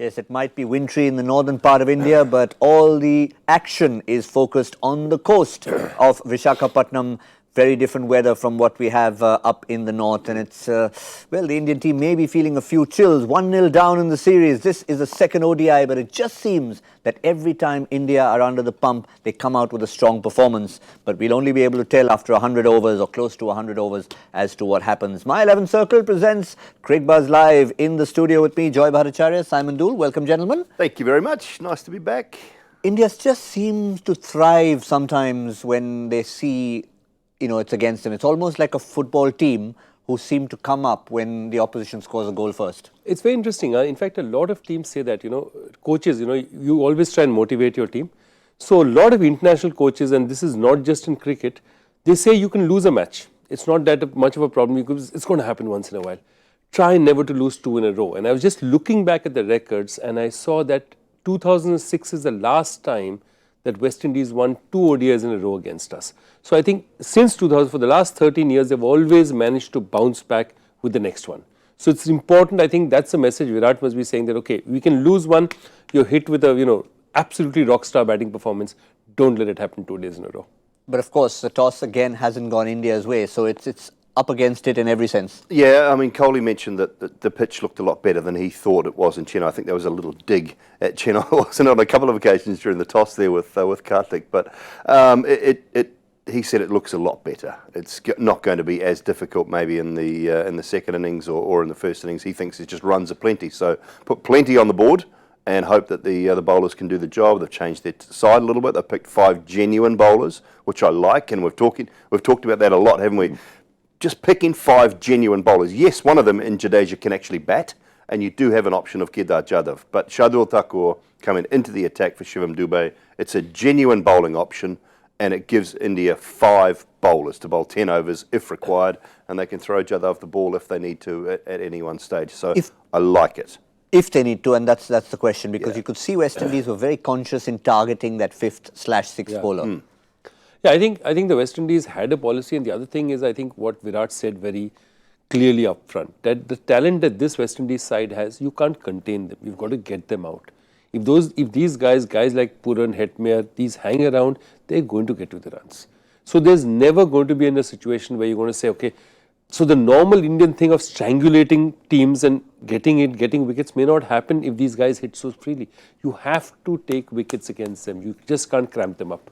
Yes, it might be wintry in the northern part of India, but all the action is focused on the coast of Visakhapatnam. Very different weather from what we have up in the north, and it's, well, the Indian team may be feeling a few chills. 1-0 down in the series. This is the second ODI, but it just seems that every time India are under the pump, they come out with a strong performance. But we'll only be able to tell after 100 overs or close to 100 overs as to what happens. My 11 Circle presents Cricbuzz Live. In the studio with me, Joy Bhattacharjya, Simon Doull. Welcome, gentlemen. Thank you very much. Nice to be back. India just seems to thrive sometimes when they see, you know, it's against them. It's almost like a football team who seem to come up when the opposition scores a goal first. It's very interesting. In fact, a lot of teams say that, coaches, you always try and motivate your team. So a lot of international coaches, and this is not just in cricket, they say you can lose a match. It's not that much of a problem because it's going to happen once in a while. Try never to lose 2 in a row. And I was just looking back at the records and I saw that 2006 is the last time that West Indies won 2 ODIs in a row against us. So I think since 2000, for the last 13 years, they've always managed to bounce back with the next one. So it's important. I think that's the message Virat must be saying, that, okay, we can lose one, you're hit with a, absolutely rock star batting performance. Don't let it happen 2 days in a row. But of course, the toss again hasn't gone India's way. So it's up against it in every sense. Yeah, I mean, Kohli mentioned that the pitch looked a lot better than he thought it was in Chennai. I think there was a little dig at Chennai, wasn't it, on a couple of occasions during the toss there with Karthik. But he said it looks a lot better. It's not going to be as difficult maybe in the second innings or in the first innings. He thinks it just runs aplenty. So put plenty on the board and hope that the bowlers can do the job. They've changed their side a little bit. They've picked 5 genuine bowlers, which I like, and we've talked about that a lot, haven't we? Just picking 5 genuine bowlers. Yes, one of them in Jadeja can actually bat, and you do have an option of Kedar Jadhav. But Shardul Thakur coming into the attack for Shivam Dube, it's a genuine bowling option, and it gives India 5 bowlers to bowl 10 overs if required, and they can throw Jadhav the ball if they need to at any one stage. So I like it. If they need to, and that's the question, because you could see West Indies were very conscious in targeting that 5th/6th bowler. Yeah, I think the West Indies had a policy, and the other thing is, I think what Virat said very clearly up front, that the talent that this West Indies side has, you can't contain them. You've got to get them out. If these guys like Puran, Hetmyer, these hang around, they're going to get to the runs. So there's never going to be in a situation where you're going to say, okay, so the normal Indian thing of strangulating teams and getting wickets may not happen if these guys hit so freely. You have to take wickets against them. You just can't cramp them up.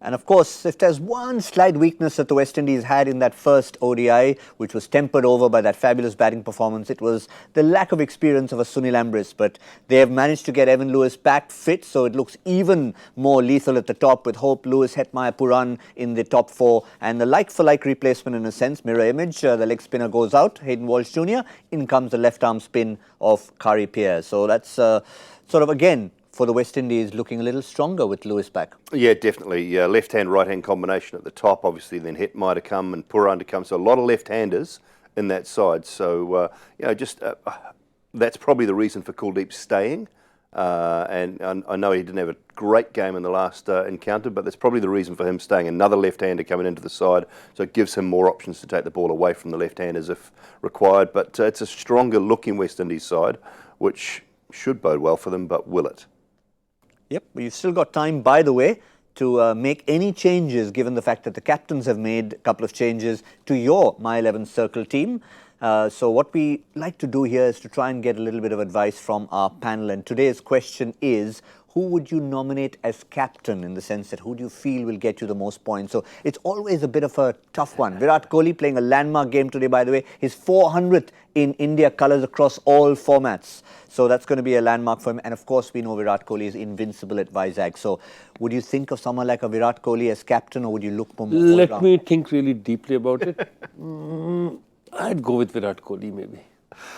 And of course, if there's one slight weakness that the West Indies had in that first ODI, which was tempered over by that fabulous batting performance, it was the lack of experience of a Sunil Ambriz. But they have managed to get Evan Lewis back fit, so it looks even more lethal at the top, with Hope, Lewis, Hetmyer, Puran in the top 4. And the like-for-like replacement in a sense, mirror image, the leg spinner goes out, Hayden Walsh Jr., in comes the left-arm spin of Kari Pierre. So that's sort of, again, for the West Indies, looking a little stronger with Lewis back. Yeah, definitely. Left-hand, right-hand combination at the top, obviously, then Hetmyer to come and Puran to come. So a lot of left-handers in that side. So, that's probably the reason for Kuldeep staying. And I know he didn't have a great game in the last encounter, but that's probably the reason for him staying. Another left-hander coming into the side, so it gives him more options to take the ball away from the left-handers if required. But it's a stronger-looking West Indies side, which should bode well for them, but will it? Yep, but you've still got time, by the way, to make any changes, given the fact that the captains have made a couple of changes to your My 11 Circle team. So what we like to do here is to try and get a little bit of advice from our panel. And today's question is, who would you nominate as captain, in the sense that who do you feel will get you the most points? So it's always a bit of a tough one. Virat Kohli playing a landmark game today, by the way, his 400th in India colours across all formats. So that's going to be a landmark for him. And of course, we know Virat Kohli is invincible at Vizag. So would you think of someone like a Virat Kohli as captain, or would you look more? Let me think really deeply about it. I'd go with Virat Kohli, maybe.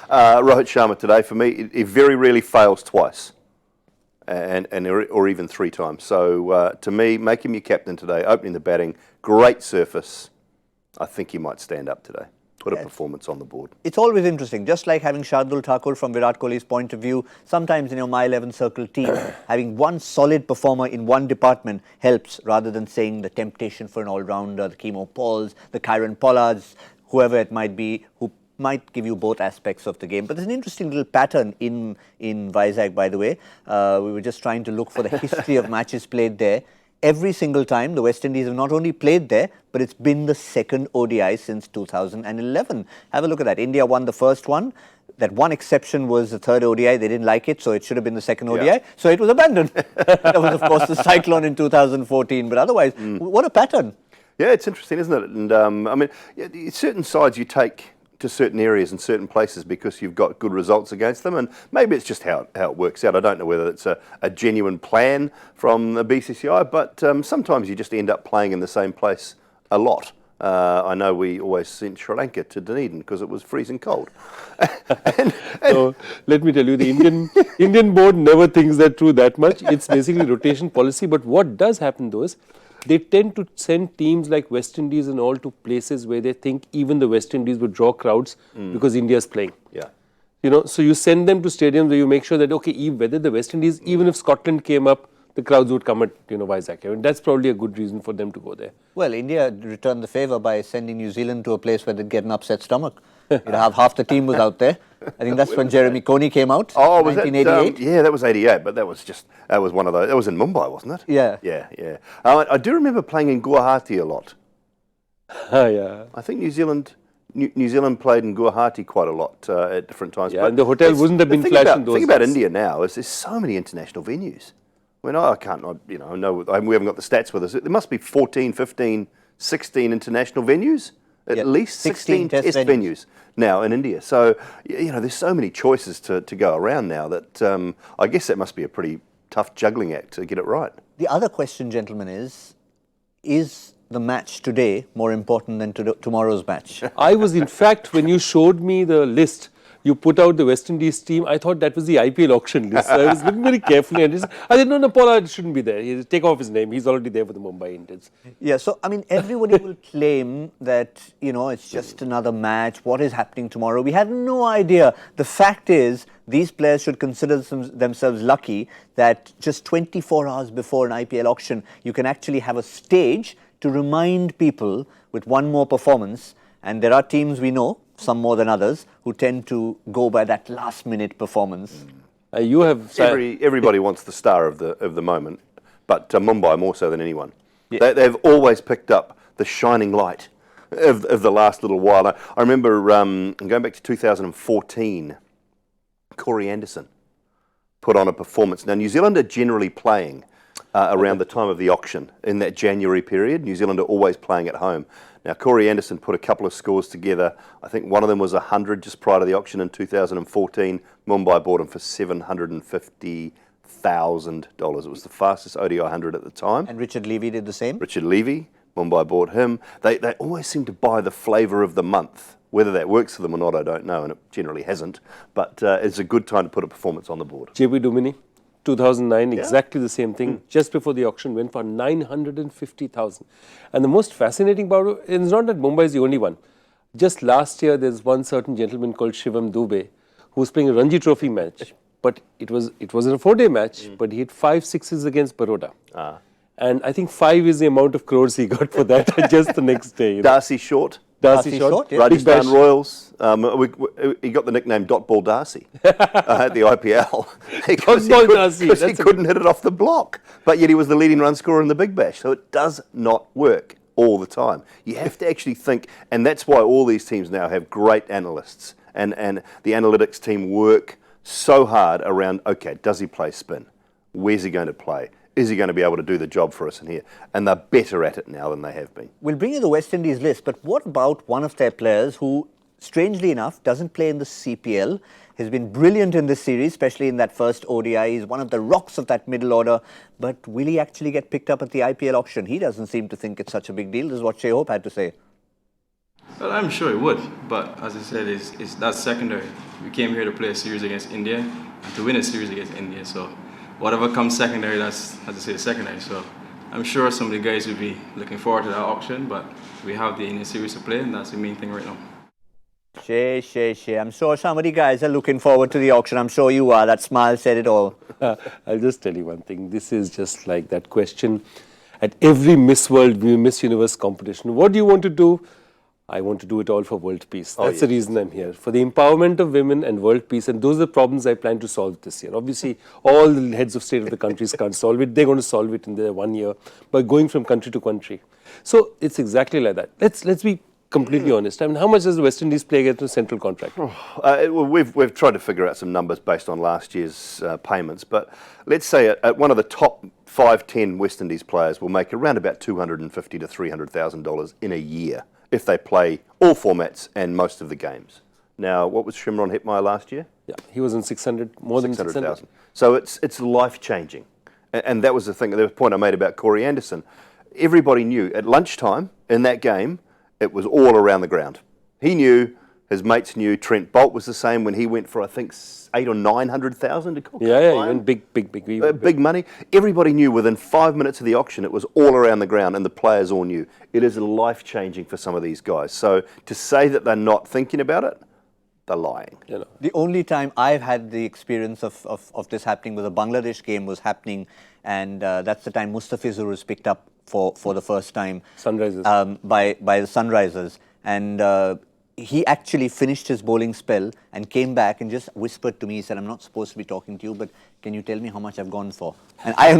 Rohit Sharma today, for me, he very rarely fails twice. Or even 3 times. So to me, make him your captain today, opening the batting, great surface. I think he might stand up today. Put a performance on the board. It's always interesting, just like having Shardul Thakur from Virat Kohli's point of view. Sometimes in your My 11 Circle team, having one solid performer in one department helps, rather than saying the temptation for an all-rounder, the Kemo Pauls, the Kyron Pollards, whoever it might be, who might give you both aspects of the game. But there's an interesting little pattern in Vizag, by the way. We were just trying to look for the history of matches played there. Every single time the West Indies have not only played there, but it's been the second ODI since 2011. Have a look at that. India won the first one. That one exception was the third ODI. They didn't like it, so it should have been the second ODI. Yeah. So it was abandoned. That was, of course, the cyclone in 2014. But otherwise, what a pattern. Yeah, it's interesting, isn't it? And I mean, certain sides you take to certain areas and certain places because you've got good results against them, and maybe it's just how it works out. I don't know whether it's a genuine plan from the BCCI, but sometimes you just end up playing in the same place a lot. I know we always sent Sri Lanka to Dunedin because it was freezing cold. So let me tell you, the Indian board never thinks that through that much. It's basically rotation policy. But what does happen though is they tend to send teams like West Indies and all to places where they think even the West Indies would draw crowds because India is playing. Yeah. You know, so you send them to stadiums where you make sure that, okay, whether the West Indies, even if Scotland came up, the crowds would come at, Vizag. I mean, that's probably a good reason for them to go there. Well, India returned the favour by sending New Zealand to a place where they'd get an upset stomach. You'd have half the team was out there. I think that's when Jeremy Coney came out. Oh, was 1988. that? Yeah, that was 88, but that was one of those. That was in Mumbai, wasn't it? Yeah. Yeah. I do remember playing in Guwahati a lot. Yeah. I think New Zealand played in Guwahati quite a lot at different times. Yeah, and the hotel wouldn't have been flash in those The thing about days. India now is there's so many international venues. I mean, we haven't got the stats with us. There must be 14, 15, 16 international venues, at least 16 test venues now in India. So, there's so many choices to go around now that I guess that must be a pretty tough juggling act to get it right. The other question, gentlemen, is the match today more important than tomorrow's match? I was, in fact, when you showed me the list, you put out the West Indies team, I thought that was the IPL auction list. So I was looking very carefully and I said, no, Pollard shouldn't be there. He'll take off his name. He's already there for the Mumbai Indians. Yeah, so, I mean, everybody will claim that, it's just another match. What is happening tomorrow? We have no idea. The fact is, these players should consider themselves lucky that just 24 hours before an IPL auction, you can actually have a stage to remind people with one more performance. And there are teams we know, some more than others, who tend to go by that last-minute performance. You have Everybody wants the star of the moment, but Mumbai more so than anyone. Yeah. They've always picked up the shining light of the last little while. I remember going back to 2014, Corey Anderson put on a performance. Now, New Zealand are generally playing around the time of the auction in that January period. New Zealand are always playing at home. Now, Corey Anderson put a couple of scores together. I think one of them was 100 just prior to the auction in 2014. Mumbai bought him for $750,000. It was the fastest ODI 100 at the time. And Richard Levy did the same? Richard Levy, Mumbai bought him. They always seem to buy the flavour of the month. Whether that works for them or not, I don't know, and it generally hasn't. But it's a good time to put a performance on the board. JB Dumini, 2009, exactly the same thing. Just before the auction, went for 950,000. And the most fascinating part of it is not that Mumbai is the only one. Just last year, there's one certain gentleman called Shivam Dubey who was playing a Ranji Trophy match. But it wasn't a 4-day match, but he hit 5 sixes against Baroda. And I think 5 is the amount of crores he got for that just the next day. Darcy Short. Darcy Short, yeah. Rajasthan Royals. He got the nickname Dot Ball Darcy at the IPL because he couldn't hit it off the block. But yet he was the leading run scorer in the Big Bash. So it does not work all the time. You have to actually think, and that's why all these teams now have great analysts. And the analytics team work so hard around, okay, does he play spin? Where's he going to play? Is he going to be able to do the job for us in here? And they're better at it now than they have been. We'll bring you the West Indies list, but what about one of their players who, strangely enough, doesn't play in the CPL, has been brilliant in this series, especially in that first ODI. He's one of the rocks of that middle order, but will he actually get picked up at the IPL auction? He doesn't seem to think it's such a big deal. This is what Shea Hope had to say. Well, I'm sure it would, but as I said, that's secondary. We came here to play a series against India and to win a series against India, so whatever comes secondary, that's, as I say, secondary. So I'm sure some of the guys will be looking forward to that auction, but we have the Indian series to play, and that's the main thing right now. Shay. I'm sure some of the guys are looking forward to the auction. I'm sure you are. That smile said it all. I'll just tell you one thing. This is just like that question at every Miss World, Miss Universe competition. What do you want to do? I want to do it all for world peace. That's the reason I'm here, for the empowerment of women and world peace. And those are the problems I plan to solve this year. Obviously, all the heads of state of the countries can't solve it. They're going to solve it in their 1 year by going from country to country. So it's exactly like that. Let's be completely honest. I mean, how much does the West Indies play against a central contract? We've tried to figure out some numbers based on last year's payments, but let's say at one of the top 5-10 West Indies players will make around about $250,000 to $300,000 in a year if they play all formats and most of the games. Now, what was Shimron Hetmeyer last year? Yeah, he was on 600, more than 600,000. So it's life-changing. And that was the thing, the point I made about Corey Anderson. Everybody knew at lunchtime in that game, it was all around the ground. He knew, his mates knew. Trent Bolt was the same when he went for, I think, 800,000 or 900,000 to Kohli. Yeah, he went big. Big money. Everybody knew within 5 minutes of the auction, it was all around the ground, and the players all knew. It is life-changing for some of these guys. So to say that they're not thinking about it, they're lying. You know. The only time I've had the experience of this happening was a Bangladesh game was happening, and that's the time Mustafizur was picked up for the first time. Sunrisers. By the Sunrisers. And he actually finished his bowling spell and came back and just whispered to me, he said, I'm not supposed to be talking to you, but can you tell me how much I've gone for? And I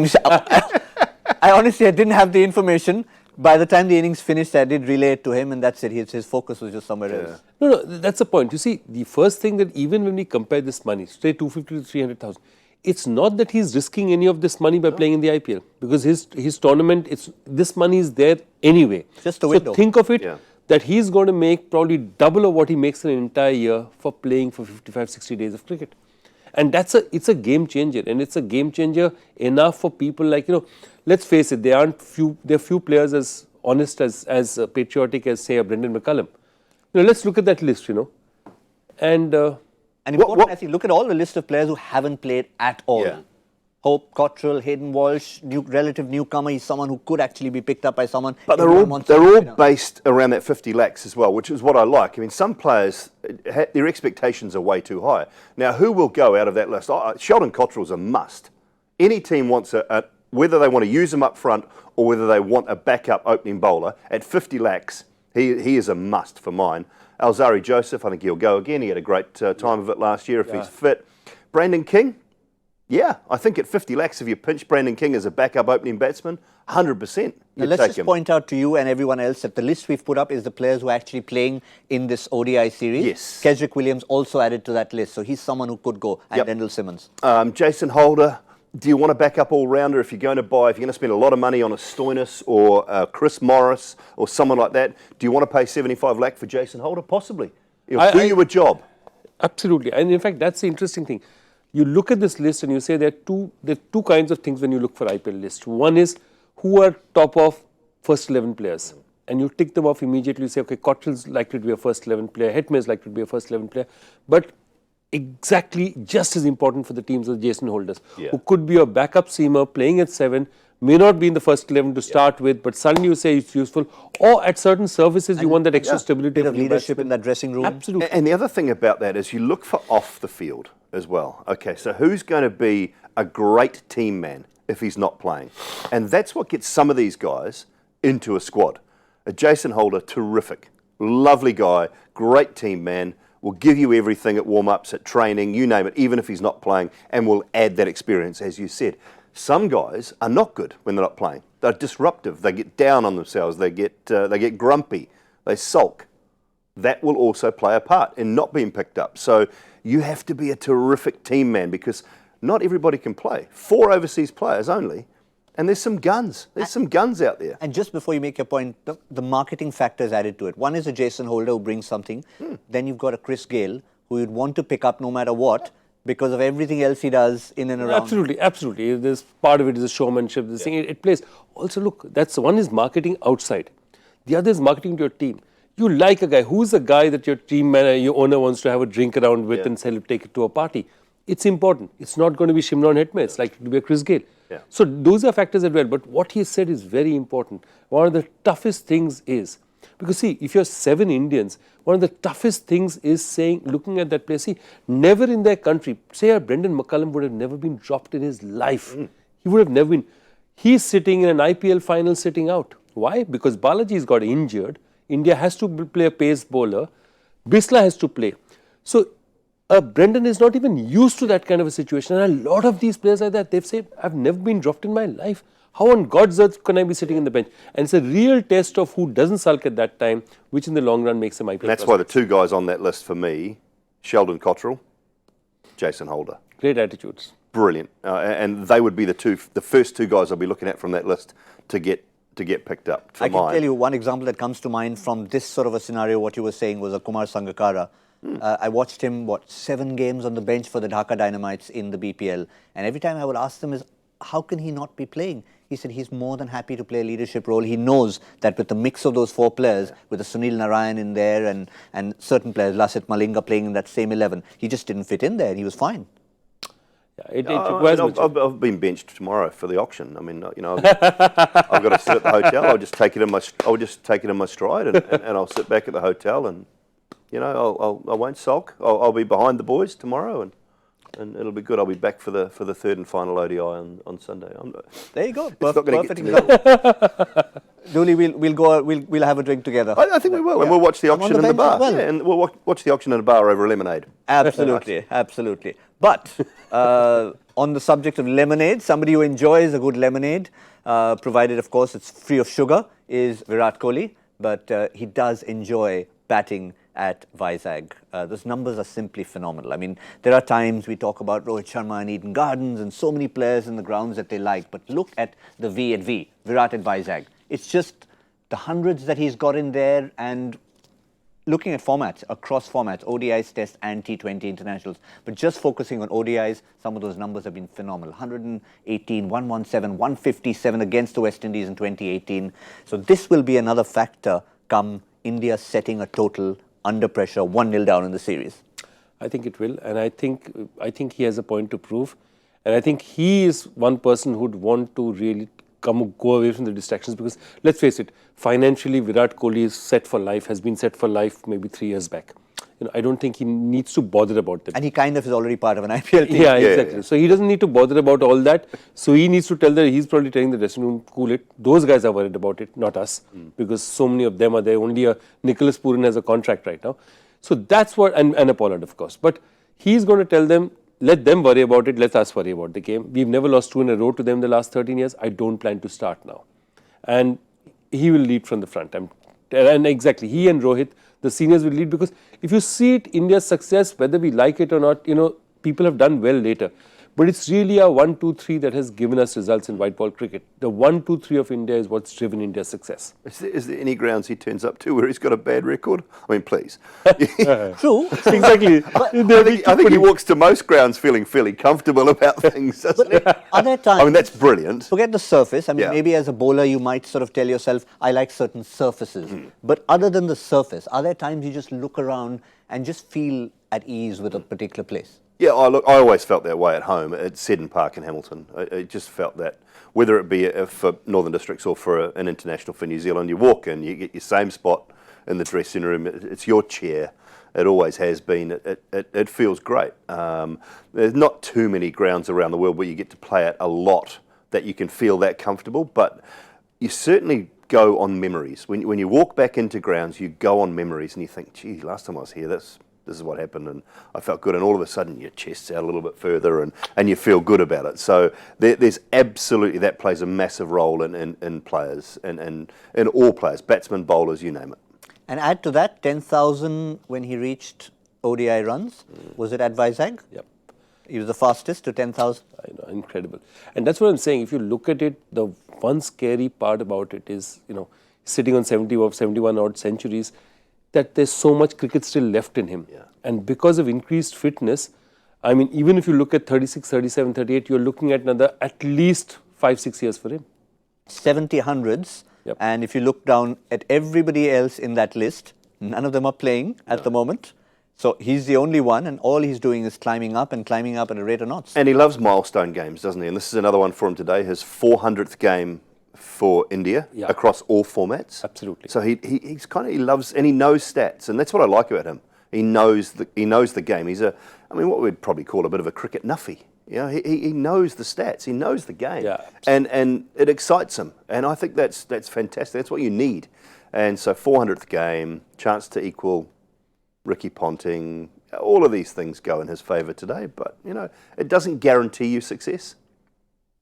honestly, I didn't have the information. By the time the innings finished, I did relay it to him, and that's it. His focus was just somewhere else. No, that's the point. You see, the first thing that even when we compare this money, say 250 to 300,000, it's not that he's risking any of this money by playing in the IPL, because his tournament, this money is there anyway. Just a window. So think of it that he's going to make probably double of what he makes in an entire year for playing for 55, 60 days of cricket. And it's a game changer, and it's a game changer enough for people like, let's face it, there are few players as honest, as patriotic as, say, a Brendan McCullum. Let's look at that list, And important, I think, look at all the list of players who haven't played at all. Yeah. Hope, Cottrell, Hayden Walsh, relative newcomer. He's someone who could actually be picked up by someone. But they're all based around that 50 lakhs as well, which is what I like. I mean, some players, their expectations are way too high. Now, who will go out of that list? Sheldon Cottrell's a must. Any team wants whether they want to use him up front or whether they want a backup opening bowler, at 50 lakhs, he is a must for mine. Alzari Joseph, I think he'll go again. He had a great time of it last year if he's fit. Brandon King, I think at 50 lakhs, if you pinch Brandon King as a backup opening batsman, 100%. Now let's just point out to you and everyone else that the list we've put up is the players who are actually playing in this ODI series. Yes. Kedrick Williams also added to that list, so he's someone who could go, and Dendell Simmons. Jason Holder, do you want a backup all-rounder if you're going to spend a lot of money on a Stoinis or Chris Morris or someone like that? Do you want to pay 75 lakh for Jason Holder? Possibly. He'll do you a job. Absolutely. And in fact, that's the interesting thing. You look at this list and you say there are two kinds of things when you look for IPL list. One is who are top of first 11 players. And you tick them off immediately. You say, okay, Cottrell's likely to be a first 11 player, Hetmeyer likely to be a first 11 player. But exactly just as important for the teams as Jason Holders, who could be a backup seamer playing at 7, may not be in the first 11 to start with, but suddenly you say it's useful. Or at certain services, you want that extra stability. Bit of leadership in that dressing room. Absolutely. And the other thing about that is you look for off the field as well. Okay, so who's going to be a great team man if he's not playing? And that's what gets some of these guys into a squad. Jason Holder, terrific, lovely guy, great team man, will give you everything at warm-ups, at training, you name it, even if he's not playing, and will add that experience, as you said. Some guys are not good when they're not playing. They're disruptive. They get down on themselves. They get grumpy. They sulk. That will also play a part in not being picked up. So you have to be a terrific team man, because not everybody can play. 4 overseas players only. And there's some guns. There's some guns out there. And just before you make your point, the marketing factors added to it. One is a Jason Holder who brings something. Then you've got a Chris Gayle who you'd want to pick up no matter what, because of everything else he does in and around. Absolutely. There's part of it is a showmanship. This thing it plays. Also, look, that's one is marketing outside. The other is marketing to your team. You like a guy. Who's the guy that your team manager, your owner wants to have a drink around with and take it to a party? It's important. It's not going to be Shimron Hetmeyer. It's likely to be a Chris Gayle. So those are factors as well. But what he said is very important. One of the toughest things is, because see, if you're 7 Indians, one of the toughest things is saying, looking at that player, see, never in their country, say a Brendan McCullum would have never been dropped in his life. He would have never been. He's sitting in an IPL final sitting out. Why? Because Balaji's got injured. India has to play a pace bowler. Bisla has to play. So Brendan is not even used to that kind of a situation. And a lot of these players like that, they've said, I've never been dropped in my life. How on God's earth can I be sitting in the bench? And it's a real test of who doesn't sulk at that time, which in the long run makes them IPL. And that's why the two guys on that list for me, Sheldon Cottrell, Jason Holder. Great attitudes. Brilliant. And they would be the first two guys I'll be looking at from that list to get picked up. I can tell you one example that comes to mind from this sort of a scenario. What you were saying was a Kumar Sangakkara. I watched him, 7 games on the bench for the Dhaka Dynamites in the BPL. And every time I would ask them is, how can he not be playing? He said he's more than happy to play a leadership role. He knows that with the mix of those 4 players, with the Sunil Narayan in there and certain players, Lasith Malinga playing in that same 11, he just didn't fit in there and he was fine. Yeah, it requires I've been benched tomorrow for the auction. I mean, you know, I've got to sit at the hotel. I'll just take it in my stride and I'll sit back at the hotel and, you know, I won't sulk. I'll be behind the boys tomorrow and it'll be good. I'll be back for the third and final ODI on Sunday. There you go. Perfect example. Dooley, we'll have a drink together. I think we will, and we'll watch the auction in the bar. Well. Yeah, and we'll watch the auction in the bar over a lemonade. Absolutely, absolutely. But on the subject of lemonade, somebody who enjoys a good lemonade, provided of course it's free of sugar, is Virat Kohli. But he does enjoy batting at Vizag. Those numbers are simply phenomenal. I mean, there are times we talk about Rohit Sharma and Eden Gardens and so many players in the grounds that they like, but look at the V at V, Virat at Vizag. It's just the hundreds that he's got in there, and looking at formats, across formats, ODIs, Test and T20 internationals, but just focusing on ODIs, some of those numbers have been phenomenal. 118, 117, 157 against the West Indies in 2018. So this will be another factor come India setting a total under pressure, 1-0 down in the series. I think it will, and I think he has a point to prove, and I think he is one person who'd want to really go away from the distractions, because let's face it, financially Virat Kohli is set for life, has been set for life maybe 3 years back. You know, I don't think he needs to bother about that. And he kind of is already part of an IPL team. Yeah, exactly. So he doesn't need to bother about all that. So he needs to he's probably telling the dressing room, cool it. Those guys are worried about it, not us, because so many of them are there. Only Nicholas Pooran has a contract right now. So that's what, and a Pollard of course. But he's going to tell them, let them worry about it, let us worry about the game. We've never lost 2 in a row to them the last 13 years. I don't plan to start now. And he will lead from the front. And exactly, he and Rohit, the seniors will lead, because if you see it, India's success, whether we like it or not, you know, people have done well later. But it's really a 1-2-3 that has given us results in white ball cricket. The 1-2-3 of India is what's driven India's success. Is there any grounds he turns up to where he's got a bad record? I mean, please. True. Exactly. I think he walks to most grounds feeling fairly comfortable about things, doesn't he? Are there times? I mean, that's brilliant. Forget the surface. I mean, Yeah. maybe as a bowler, you might sort of tell yourself, I like certain surfaces. But other than the surface, are there times you just look around and just feel at ease with a particular place? Yeah, I always felt that way at home at Seddon Park in Hamilton. I just felt that, whether it be for Northern Districts or for an international for New Zealand, you walk in, you get your same spot in the dressing room, it's your chair. It always has been. It feels great. There's not too many grounds around the world where you get to play at a lot that you can feel that comfortable, but you certainly go on memories. When you walk back into grounds, you go on memories and you think, gee, last time I was here, this is what happened, and I felt good, and all of a sudden your chest's out a little bit further and you feel good about it. So there's absolutely, that plays a massive role in players, and in all players, batsmen, bowlers, you name it. And add to that, 10,000 when he reached ODI runs. Was it at Vizag? Yep. He was the fastest to 10,000. I know, incredible. And that's what I'm saying. If you look at it, the one scary part about it is, you know, sitting on 70 or 71 odd centuries, that there's so much cricket still left in him. Yeah. And because of increased fitness, I mean, even if you look at 36, 37, 38, you're looking at another at least 5-6 years for him. 70 hundreds. Yep. And if you look down at everybody else in that list, none of them are playing at the moment. So he's the only one, and all he's doing is climbing up at a rate of knots. And he loves milestone games, doesn't he? And this is another one for him today, his 400th game for India across all formats. Absolutely. So he loves, and he knows stats, and that's what I like about him. He knows the game. He's what we'd probably call a bit of a cricket nuffy. You know, he knows the stats. He knows the game. Yeah, and it excites him. And I think that's fantastic. That's what you need. And so 400th game, chance to equal Ricky Ponting, all of these things go in his favour today. But, you know, it doesn't guarantee you success.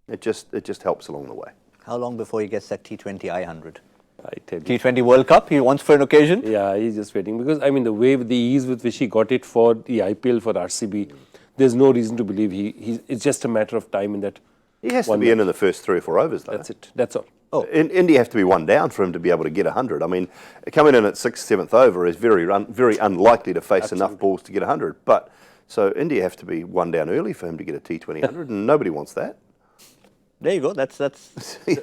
It just helps along the way. How long before he gets that T20 I100? I tell you. T20 World Cup, he wants for an occasion? Yeah, he's just waiting. Because, I mean, the way, the ease with which he got it for the IPL for RCB, there's no reason to believe it's just a matter of time in that. He has to be in the first 3 or 4 overs, though. That's it. That's all. Oh. India have to be one down for him to be able to get 100. I mean, coming in at 6th, 7th over is very unlikely to face enough balls to get 100. But so India have to be one down early for him to get a T20 100, and nobody wants that. There you go. That's one of You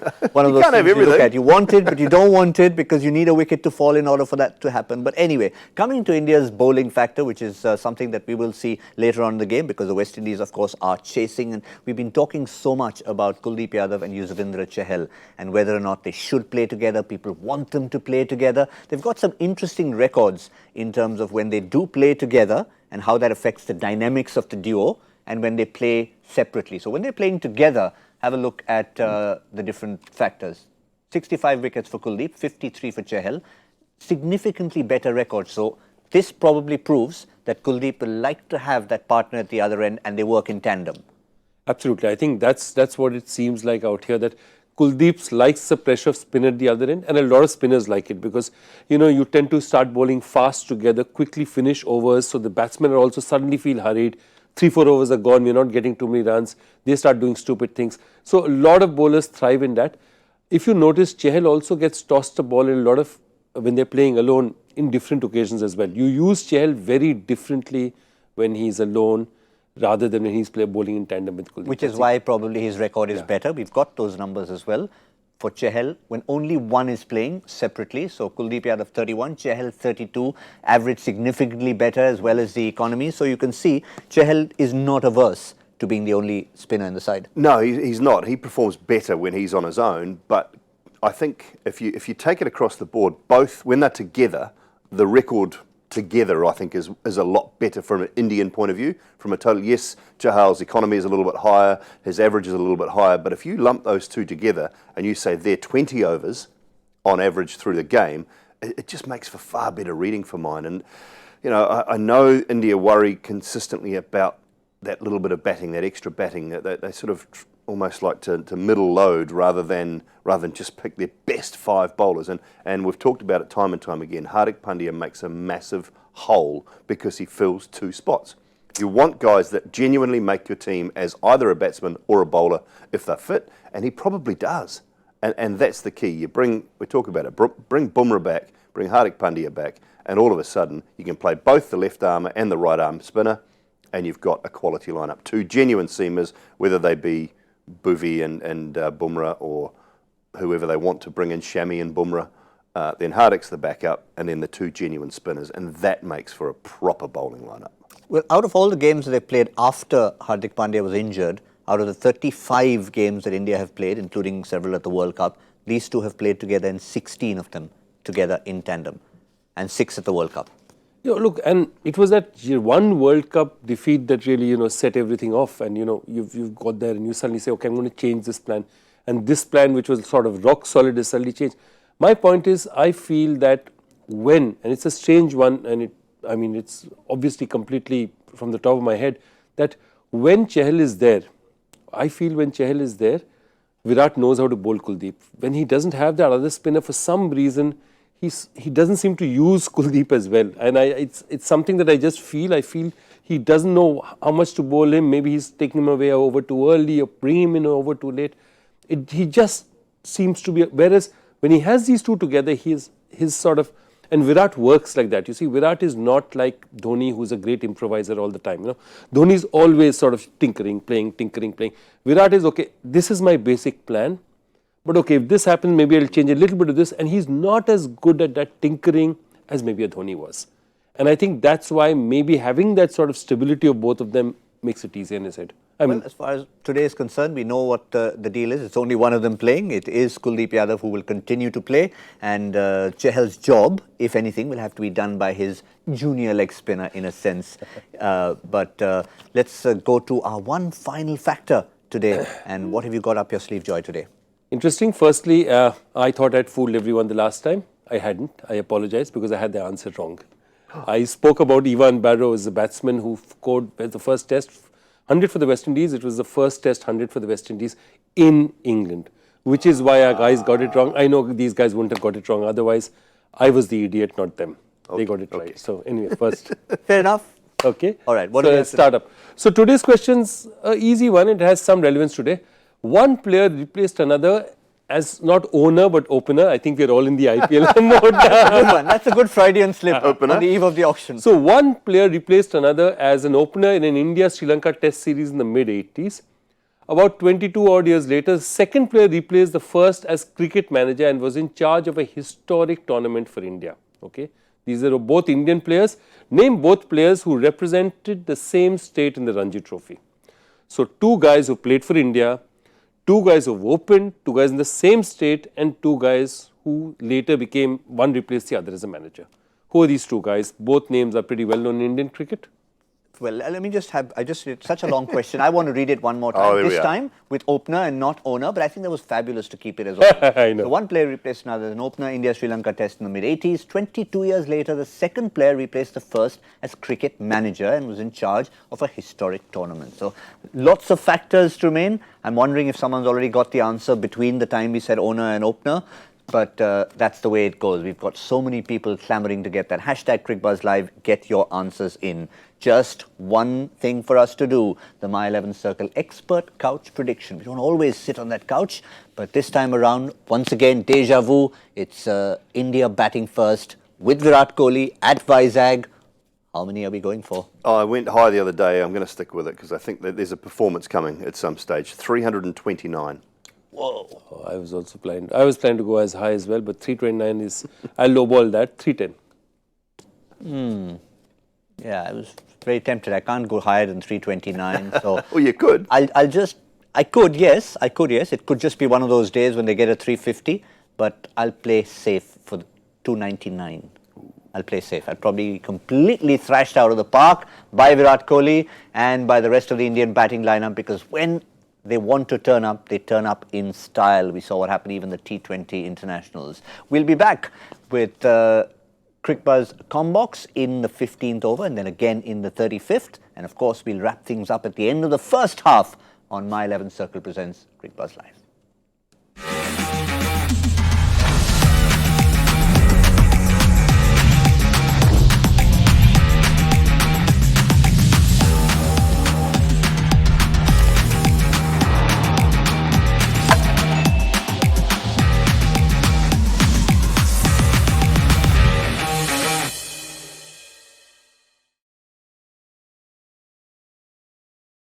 those can't have things you look everything. at. You want it, but you don't want it because you need a wicket to fall in order for that to happen. But anyway, coming to India's bowling factor, which is something that we will see later on in the game because the West Indies, of course, are chasing. And we've been talking so much about Kuldeep Yadav and Yuzvendra Chahal and whether or not they should play together. People want them to play together. They've got some interesting records in terms of when they do play together and how that affects the dynamics of the duo and when they play separately. So when they're playing together, have a look at the different factors. 65 wickets for Kuldeep, 53 for Chahal. Significantly better record. So this probably proves that Kuldeep will like to have that partner at the other end and they work in tandem. Absolutely. I think that's what it seems like out here, that Kuldeep likes the pressure of spin at the other end, and a lot of spinners like it because, you know, you tend to start bowling fast together, quickly finish overs, so the batsmen are also suddenly feel hurried. 3-4 overs are gone, we're not getting too many runs, they start doing stupid things. So a lot of bowlers thrive in that. If you notice, Chahal also gets tossed a ball in a lot of, when they're playing alone, in different occasions as well. You use Chahal very differently when he's alone rather than when he's bowling in tandem with Kuldeep. Which is why probably his record is better. We've got those numbers as well. For Chahal, when only one is playing separately, so Kuldeep Yadav 31, Chahal 32, average significantly better as well as the economy. So you can see Chahal is not averse to being the only spinner in the side. No, he's not. He performs better when he's on his own. But I think if you take it across the board, both when they're together, the record together I think is a lot better from an Indian point of view. From a total, yes, Chahal's economy is a little bit higher, his average is a little bit higher. But if you lump those two together and you say they're 20 overs on average through the game, it just makes for far better reading for mine. And you know, I know India worry consistently about that little bit of batting, that extra batting, that they sort of almost like to middle load rather than just pick their best 5 bowlers. And we've talked about it time and time again. Hardik Pandya makes a massive hole because he fills 2 spots. You want guys that genuinely make your team as either a batsman or a bowler if they're fit, and he probably does. And that's the key. We talk about it, bring Bumrah back, bring Hardik Pandya back, and all of a sudden you can play both the left armour and the right arm spinner, and you've got a quality lineup. 2 genuine seamers, whether they be Bhuvi and Bumrah or whoever they want to bring in, Shami and Bumrah. Then Hardik's the backup, and then the 2 genuine spinners, and that makes for a proper bowling lineup. Well, out of all the games that they played after Hardik Pandya was injured, out of the 35 games that India have played, including several at the World Cup, these 2 have played together in 16 of them together in tandem, and 6 at the World Cup. You know, look, and it was that one World Cup defeat that really, you know, set everything off. And, you know, you've got there and you suddenly say, okay, I'm going to change this plan. And this plan, which was sort of rock solid, is suddenly changed. My point is, I feel that when, and it's a strange one, and it's obviously completely from the top of my head, that when Chahal is there, I feel when Chahal is there, Virat knows how to bowl Kuldeep. When he doesn't have that other spinner, for some reason, he doesn't seem to use Kuldeep as well, and it's something that I just feel. I feel he doesn't know how much to bowl him. Maybe he's taking him away over too early or bring him in over too late. He just seems to be. Whereas when he has these 2 together, his sort of, and Virat works like that. You see, Virat is not like Dhoni, who's a great improviser all the time. You know, Dhoni is always sort of tinkering, playing. Virat is okay. This is my basic plan. But okay, if this happens, maybe I'll change a little bit of this. And he's not as good at that tinkering as maybe a Dhoni was. And I think that's why maybe having that sort of stability of both of them makes it easier in his head. Well, as far as today is concerned, we know what the deal is. It's only one of them playing. It is Kuldeep Yadav who will continue to play. And Chahal's job, if anything, will have to be done by his junior leg spinner in a sense. But let's go to our one final factor today. And what have you got up your sleeve, Joy, today? Interesting. Firstly, I thought I'd fooled everyone the last time. I hadn't. I apologize because I had the answer wrong. I spoke about Ivan Barrow, the batsman who scored the first test 100 for the West Indies. It was the first test 100 for the West Indies in England, which is why our guys got it wrong. I know these guys wouldn't have got it wrong. Otherwise, I was the idiot, not them. They got it right. So anyway, first. Fair enough. Okay. All right. What so do we let's start up. So today's question's an easy one. It has some relevance today. One player replaced another as not owner but opener. I think we're all in the IPL mode. Good one. That's a good Freudian slip Opener. on the eve of the auction. So one player replaced another as an opener in an India-Sri Lanka test series in the mid-80s. About 22 odd years later, the second player replaced the first as cricket manager and was in charge of a historic tournament for India. Okay, these are both Indian players. Name both players who represented the same state in the Ranji Trophy. So two guys who played for India, two guys who opened, two guys in the same state, and two guys who later became, one replaced the other as a manager. Who are these two guys? Both names are pretty well known in Indian cricket. Well, let me just have, it's such a long question. I want to read it one more time. Oh, this time with opener and not owner, but I think that was fabulous to keep it as owner. I know. So one player replaced another as an opener, India-Sri Lanka test in the mid-80s. 22 years later, the second player replaced the first as cricket manager and was in charge of a historic tournament. So lots of factors to remain. I'm wondering if someone's already got the answer between the time we said owner and opener. But that's the way it goes. We've got so many people clamoring to get that. Hashtag Cricbuzz Live, get your answers in. Just one thing for us to do. The My 11 Circle expert couch prediction. We don't always sit on that couch, but this time around, once again, deja vu. It's India batting first with Virat Kohli at Vizag. How many are we going for? Oh, I went high the other day. I'm going to stick with it because I think that there's a performance coming at some stage. 329. Whoa. Oh, I was also planning. I was planning to go as high as well, but 329 is, I'll lowball that, 310. Yeah, I was very tempted. I can't go higher than 329. So Well, you could. I could, yes. It could just be one of those days when they get a 350, but I'll play safe for the 299. I'll play safe. I'll probably be completely thrashed out of the park by Virat Kohli and by the rest of the Indian batting lineup, because when they want to turn up, they turn up in style. We saw what happened even the T20 internationals. We'll be back with Cricbuzz Combox in the 15th over and then again in the 35th. And of course, we'll wrap things up at the end of the first half on My 11 Circle presents Cricbuzz Live.